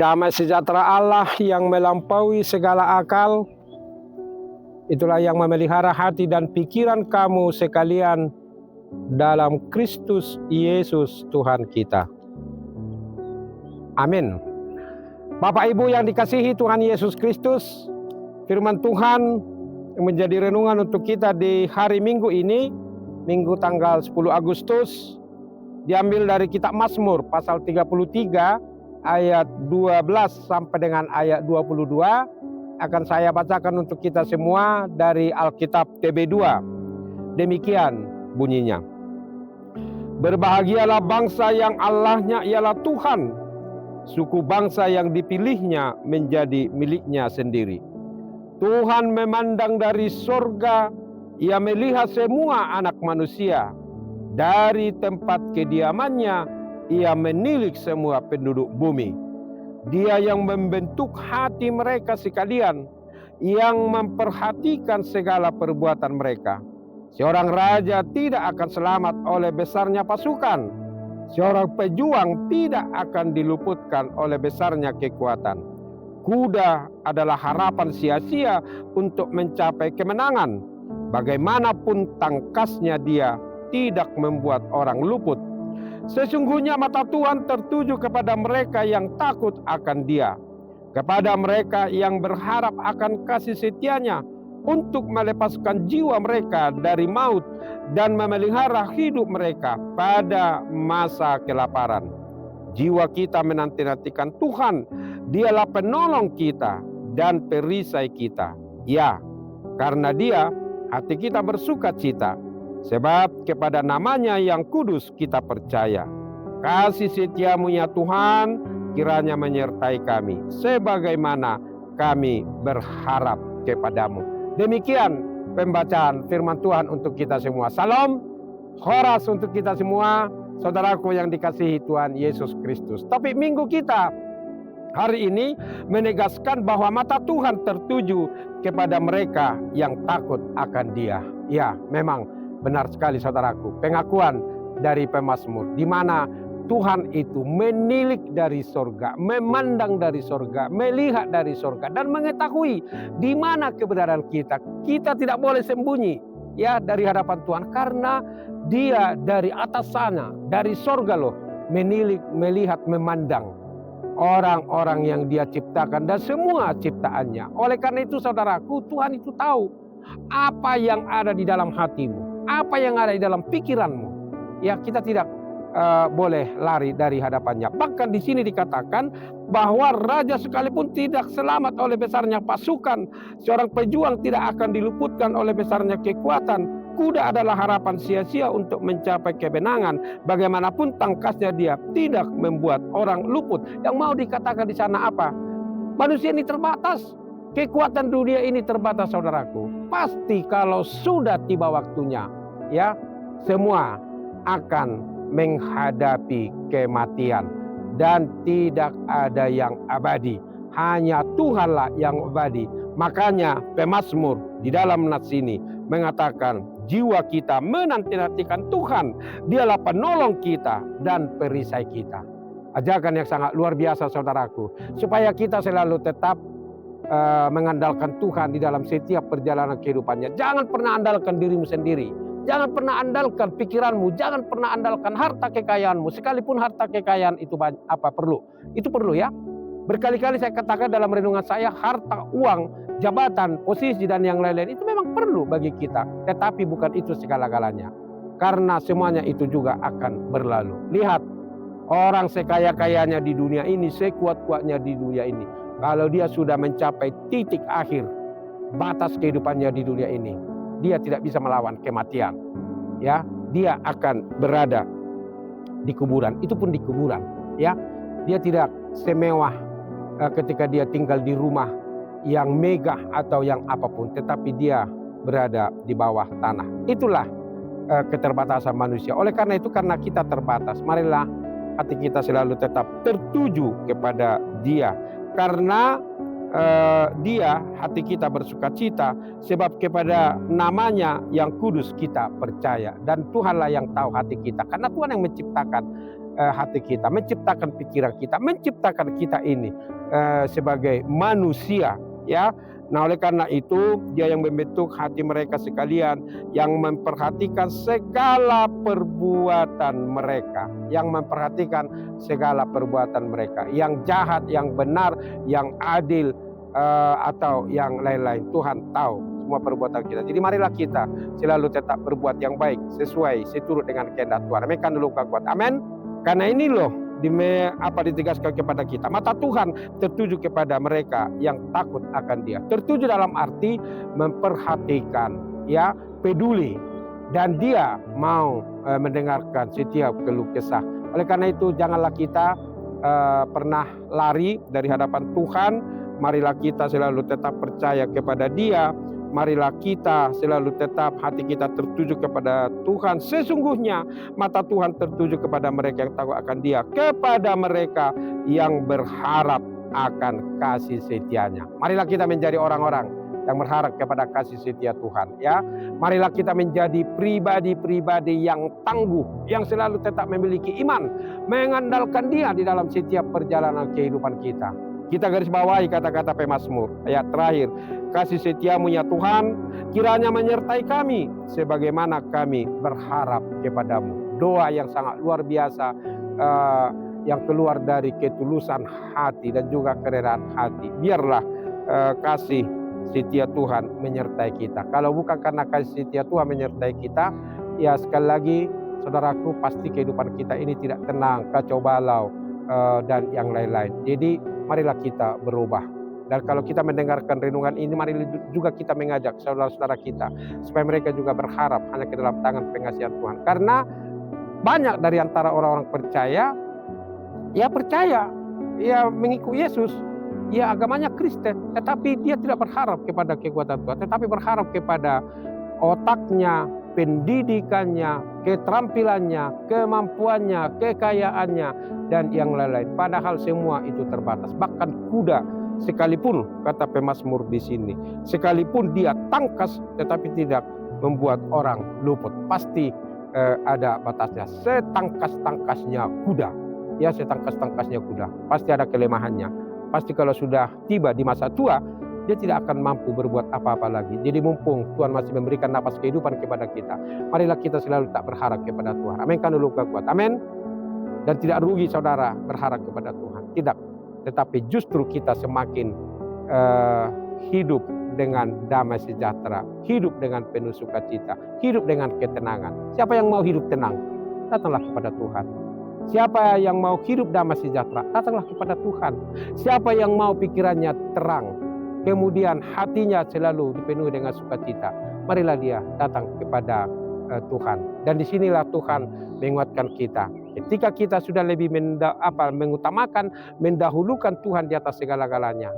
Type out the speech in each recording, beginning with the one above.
Damai sejahtera Allah yang melampaui segala akal, itulah yang memelihara hati dan pikiran kamu sekalian dalam Kristus Yesus Tuhan kita. Amin. Bapak Ibu yang dikasihi Tuhan Yesus Kristus, firman Tuhan yang menjadi renungan untuk kita di hari Minggu ini, Minggu tanggal 10 Agustus, diambil dari kitab Mazmur pasal 33 ayat 12 sampai dengan ayat 22. Akan saya bacakan untuk kita semua dari Alkitab TB2. Demikian bunyinya. Berbahagialah bangsa yang Allahnya ialah Tuhan, suku bangsa yang dipilihnya menjadi miliknya sendiri. Tuhan memandang dari sorga, Ia melihat semua anak manusia. Dari tempat kediamannya, Ia menilik semua penduduk bumi. Dia yang membentuk hati mereka sekalian, yang memperhatikan segala perbuatan mereka. Seorang raja tidak akan selamat oleh besarnya pasukan. Seorang pejuang tidak akan diluputkan oleh besarnya kekuatan. Kuda adalah harapan sia-sia untuk mencapai kemenangan. Bagaimanapun tangkasnya dia tidak membuat orang luput. Sesungguhnya mata Tuhan tertuju kepada mereka yang takut akan Dia, kepada mereka yang berharap akan kasih setianya, untuk melepaskan jiwa mereka dari maut dan memelihara hidup mereka pada masa kelaparan. Jiwa kita menanti-nantikan Tuhan, Dialah penolong kita dan perisai kita. Ya, karena Dia hati kita bersuka cita, sebab kepada namanya yang kudus kita percaya. Kasih setiamu ya Tuhan kiranya menyertai kami, sebagaimana kami berharap kepadamu. Demikian pembacaan firman Tuhan untuk kita semua. Salam, khoras untuk kita semua, saudaraku yang dikasihi Tuhan Yesus Kristus. Topik minggu kita hari ini menegaskan bahwa mata Tuhan tertuju kepada mereka yang takut akan Dia. Ya, memang benar sekali saudaraku, pengakuan dari pemazmur di mana Tuhan itu menilik dari sorga, memandang dari sorga, melihat dari sorga dan mengetahui di mana kebenaran kita. Kita tidak boleh sembunyi ya dari hadapan Tuhan karena Dia dari atas sana, dari sorga loh, menilik, melihat, memandang orang-orang yang Dia ciptakan dan semua ciptaannya. Oleh karena itu saudaraku, Tuhan itu tahu apa yang ada di dalam hatimu, apa yang ada di dalam pikiranmu. Ya, kita tidak boleh lari dari hadapannya. Bahkan di sini dikatakan bahwa raja sekalipun tidak selamat oleh besarnya pasukan, seorang pejuang tidak akan diluputkan oleh besarnya kekuatan. Kuda adalah harapan sia-sia untuk mencapai kemenangan. Bagaimanapun tangkasnya dia tidak membuat orang luput. Yang mau dikatakan di sana apa? Manusia ini terbatas. Kekuatan dunia ini terbatas saudaraku. Pasti kalau sudah tiba waktunya, ya, semua akan menghadapi kematian dan tidak ada yang abadi. Hanya Tuhanlah yang abadi. Makanya pemazmur di dalam nats ini mengatakan jiwa kita menanti-nantikan Tuhan. Dialah penolong kita dan perisai kita. Ajakan yang sangat luar biasa saudaraku, supaya kita selalu tetap mengandalkan Tuhan di dalam setiap perjalanan kehidupannya. Jangan pernah andalkan dirimu sendiri. Jangan pernah andalkan pikiranmu, jangan pernah andalkan harta kekayaanmu. Sekalipun harta kekayaan itu perlu. Itu perlu ya. Berkali-kali saya katakan dalam renungan saya, harta, uang, jabatan, posisi dan yang lain-lain itu memang perlu bagi kita. Tetapi bukan itu segala-galanya. Karena semuanya itu juga akan berlalu. Lihat, orang sekaya-kayanya di dunia ini, sekuat-kuatnya di dunia ini, kalau dia sudah mencapai titik akhir batas kehidupannya di dunia ini, dia tidak bisa melawan kematian. Ya, dia akan berada di kuburan. Itu pun di kuburan, ya. Dia tidak semewah ketika dia tinggal di rumah yang megah atau yang apapun, tetapi dia berada di bawah tanah. Itulah keterbatasan manusia. Oleh karena itu, karena kita terbatas, marilah hati kita selalu tetap tertuju kepada Dia. Karena Dia, hati kita bersuka cita, sebab kepada namanya yang kudus kita percaya. Dan Tuhanlah yang tahu hati kita, karena Tuhan yang menciptakan. hati kita, menciptakan pikiran kita, menciptakan kita ini sebagai manusia, ya. Nah, oleh karena itu Dia yang membentuk hati mereka sekalian, yang memperhatikan segala perbuatan mereka, yang memperhatikan segala perbuatan mereka, yang jahat, yang benar, yang adil, atau yang lain-lain. Tuhan tahu semua perbuatan kita. Jadi marilah kita selalu tetap berbuat yang baik sesuai seturut dengan kehendak Tuhan. Amin. Kan dulu kuat. Amin. Karena ini loh ditegaskan kepada kita. Mata Tuhan tertuju kepada mereka yang takut akan Dia. Tertuju dalam arti memperhatikan, ya, peduli, dan Dia mau mendengarkan setiap keluh kesah. Oleh karena itu janganlah kita pernah lari dari hadapan Tuhan. Marilah kita selalu tetap percaya kepada Dia. Marilah kita selalu tetap hati kita tertuju kepada Tuhan. Sesungguhnya mata Tuhan tertuju kepada mereka yang takut akan Dia, kepada mereka yang berharap akan kasih setia-Nya. Marilah kita menjadi orang-orang yang berharap kepada kasih setia Tuhan, ya. Marilah kita menjadi pribadi-pribadi yang tangguh, yang selalu tetap memiliki iman, mengandalkan Dia di dalam setiap perjalanan kehidupan kita. Kita garis bawahi kata-kata pemazmur ayat terakhir. Kasih setiamu ya Tuhan, kiranya menyertai kami sebagaimana kami berharap kepadamu. Doa yang sangat luar biasa, yang keluar dari ketulusan hati dan juga kerelaan hati. Biarlah kasih setia Tuhan menyertai kita. Kalau bukan karena kasih setia Tuhan menyertai kita, ya sekali lagi saudaraku, pasti kehidupan kita ini tidak tenang, kacau balau, dan yang lain-lain. Jadi marilah kita berubah. Dan kalau kita mendengarkan renungan ini, mari juga kita mengajak saudara-saudara kita supaya mereka juga berharap hanya ke dalam tangan pengasihan Tuhan. Karena banyak dari antara orang-orang percaya, ya mengikuti Yesus, ya agamanya Kristen, tetapi dia tidak berharap kepada kekuatan Tuhan, tetapi berharap kepada otaknya, pendidikannya, keterampilannya, kemampuannya, kekayaannya, dan yang lain-lain. Padahal semua itu terbatas. Bahkan kuda sekalipun, kata pemazmur di sini, sekalipun dia tangkas, tetapi tidak membuat orang luput. Pasti ada batasnya. Setangkas-tangkasnya kuda, ya setangkas-tangkasnya kuda, pasti ada kelemahannya. Pasti kalau sudah tiba di masa tua, dia tidak akan mampu berbuat apa-apa lagi. Jadi mumpung Tuhan masih memberikan napas kehidupan kepada kita, marilah kita selalu tak berharap kepada Tuhan. Amin. Kan dulu kuat. Amin. Dan tidak rugi saudara berharap kepada Tuhan. Tidak. Tetapi justru kita semakin hidup dengan damai sejahtera, hidup dengan penuh sukacita, hidup dengan ketenangan. Siapa yang mau hidup tenang, datanglah kepada Tuhan. Siapa yang mau hidup damai sejahtera, datanglah kepada Tuhan. Siapa yang mau pikirannya terang, kemudian hatinya selalu dipenuhi dengan sukacita, marilah dia datang kepada Tuhan. Dan disinilah Tuhan menguatkan kita. Ketika kita sudah lebih mengutamakan, mendahulukan Tuhan di atas segala-galanya,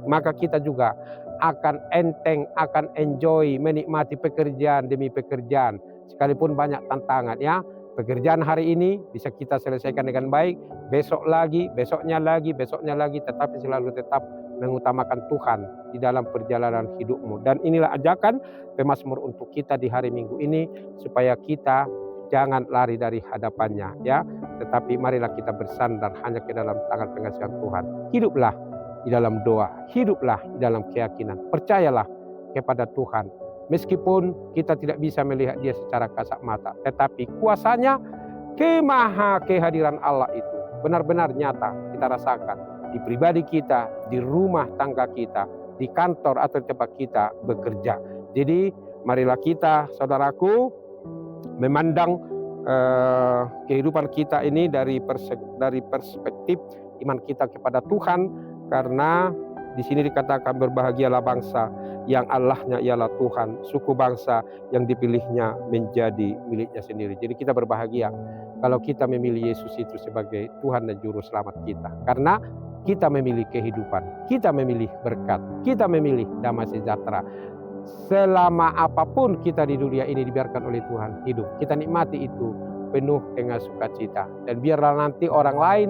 maka kita juga akan enteng, akan enjoy, menikmati pekerjaan demi pekerjaan. Sekalipun banyak tantangan, ya. Pekerjaan hari ini bisa kita selesaikan dengan baik, besok lagi, besoknya lagi, tetapi selalu tetap mengutamakan Tuhan di dalam perjalanan hidupmu. Dan inilah ajakan pemazmur untuk kita di hari Minggu ini, supaya kita jangan lari dari hadapannya, ya. Tetapi marilah kita bersandar hanya ke dalam tangan pengasihan Tuhan. Hiduplah di dalam doa, hiduplah di dalam keyakinan. Percayalah kepada Tuhan. Meskipun kita tidak bisa melihat Dia secara kasat mata, tetapi kuasanya, kemaha kehadiran Allah itu benar-benar nyata kita rasakan di pribadi kita, di rumah tangga kita, di kantor atau tempat kita bekerja. Jadi marilah kita, saudaraku, memandang kehidupan kita ini dari perspektif iman kita kepada Tuhan, karena di sini dikatakan berbahagialah bangsa yang Allahnya ialah Tuhan, suku bangsa yang dipilihnya menjadi miliknya sendiri. Jadi kita berbahagia kalau kita memilih Yesus itu sebagai Tuhan dan Juru Selamat kita. Karena kita memilih kehidupan, kita memilih berkat, kita memilih damai sejahtera. Selama apapun kita di dunia ini dibiarkan oleh Tuhan hidup, kita nikmati itu penuh dengan sukacita. Dan biarlah nanti orang lain,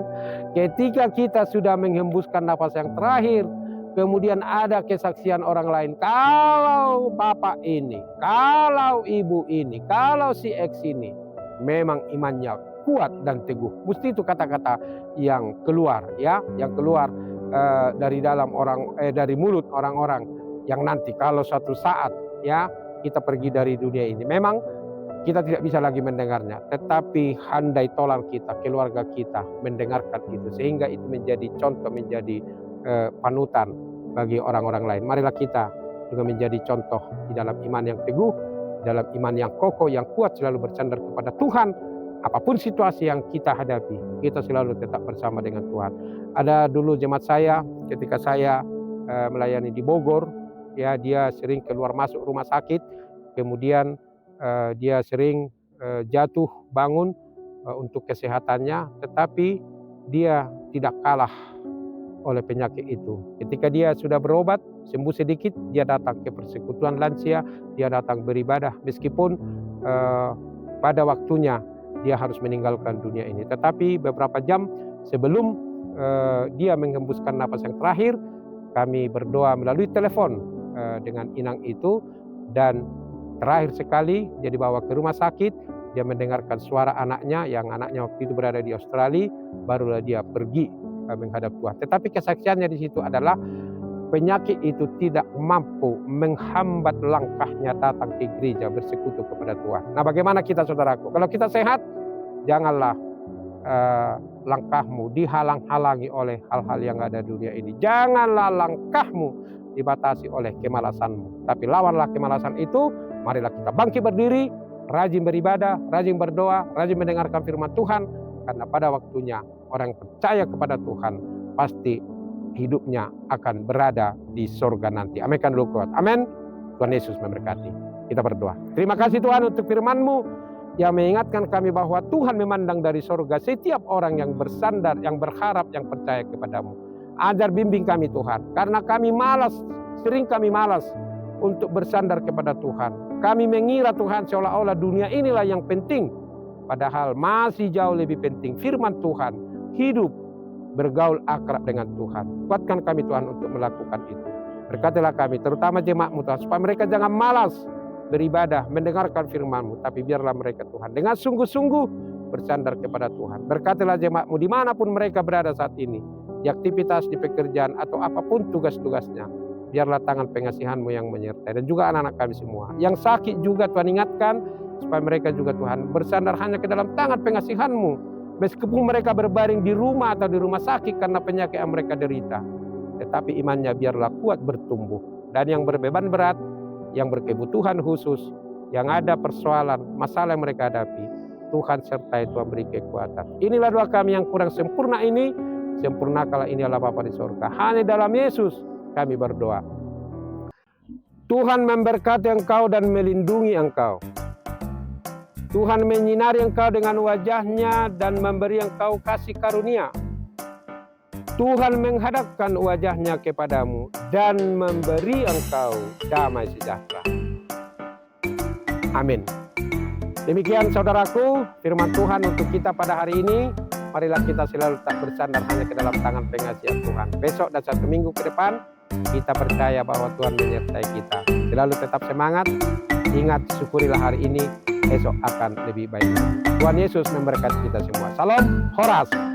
ketika kita sudah menghembuskan nafas yang terakhir, kemudian ada kesaksian orang lain, kalau bapak ini, kalau ibu ini, kalau si X ini memang imannya kuat dan teguh. Mesti itu kata-kata yang keluar, ya, yang keluar dari dalam dari mulut orang-orang yang nanti kalau suatu saat, ya, kita pergi dari dunia ini. Memang kita tidak bisa lagi mendengarnya, tetapi handai tolang kita, keluarga kita mendengarkan itu, sehingga itu menjadi contoh, menjadi panutan bagi orang-orang lain. Marilah kita juga menjadi contoh di dalam iman yang teguh, dalam iman yang kokoh, yang kuat, selalu bersandar kepada Tuhan. Apapun situasi yang kita hadapi, kita selalu tetap bersama dengan Tuhan. Ada dulu jemaat saya, ketika saya melayani di Bogor, ya, dia sering keluar masuk rumah sakit, kemudian dia sering jatuh bangun untuk kesehatannya, tetapi dia tidak kalah oleh penyakit itu. Ketika dia sudah berobat, sembuh sedikit, dia datang ke persekutuan lansia, dia datang beribadah, meskipun pada waktunya dia harus meninggalkan dunia ini. Tetapi beberapa jam sebelum dia menghembuskan napas yang terakhir, kami berdoa melalui telepon dengan inang itu, dan terakhir sekali dia dibawa ke rumah sakit, dia mendengarkan suara anaknya, yang anaknya waktu itu berada di Australia, barulah dia pergi menghadap Tuhan. Tetapi kesaksiannya di situ adalah penyakit itu tidak mampu menghambat langkahnya datang ke gereja bersekutu kepada Tuhan. Nah, bagaimana kita, saudaraku? Kalau kita sehat, janganlah langkahmu dihalang-halangi oleh hal-hal yang ada di dunia ini. Janganlah langkahmu dibatasi oleh kemalasanmu, tapi lawanlah kemalasan itu. Marilah kita bangkit berdiri, rajin beribadah, rajin berdoa, rajin mendengarkan firman Tuhan, karena pada waktunya orang yang percaya kepada Tuhan pasti hidupnya akan berada di surga nanti. Amin kan dulu kuat. Amin. Tuhan Yesus memberkati. Kita berdoa. Terima kasih Tuhan untuk firman-Mu yang mengingatkan kami bahwa Tuhan memandang dari surga setiap orang yang bersandar, yang berharap, yang percaya kepada-Mu. Ajar bimbing kami Tuhan, karena kami malas, sering kami malas untuk bersandar kepada Tuhan. Kami mengira Tuhan seolah-olah dunia inilah yang penting, padahal masih jauh lebih penting firman Tuhan, hidup, bergaul akrab dengan Tuhan. Kuatkan kami Tuhan untuk melakukan itu. Berkatilah kami, terutama jemaat-Mu Tuhan, supaya mereka jangan malas beribadah, mendengarkan firman-Mu, tapi biarlah mereka Tuhan dengan sungguh-sungguh bersandar kepada Tuhan. Berkatilah jemaat-Mu dimanapun mereka berada saat ini, di aktivitas, di pekerjaan, atau apapun tugas-tugasnya. Biarlah tangan pengasihan-Mu yang menyertai, dan juga anak-anak kami semua. Yang sakit juga Tuhan ingatkan, supaya mereka juga Tuhan bersandar hanya ke dalam tangan pengasihan-Mu. Meskipun mereka berbaring di rumah atau di rumah sakit karena penyakit yang mereka derita, tetapi imannya biarlah kuat bertumbuh. Dan yang berbeban berat, yang berkebutuhan khusus, yang ada persoalan, masalah yang mereka hadapi, Tuhan sertai, Tuhan beri kekuatan. Inilah doa kami yang kurang sempurna ini, sempurnakanlah ini Allah Bapa di surga. Hanya dalam Yesus kami berdoa. Tuhan memberkati engkau dan melindungi engkau. Tuhan menyinari engkau dengan wajah-Nya dan memberi engkau kasih karunia. Tuhan menghadapkan wajah-Nya kepadamu dan memberi engkau damai sejahtera. Amin. Demikian saudaraku, firman Tuhan untuk kita pada hari ini. Marilah kita selalu tak bersandar hanya ke dalam tangan pengasihan Tuhan. Besok dan 1 minggu ke depan, kita percaya bahwa Tuhan menyertai kita. Selalu tetap semangat, ingat, syukurilah hari ini, esok akan lebih baik. Tuhan Yesus memberkati kita semua. Salam, Horas.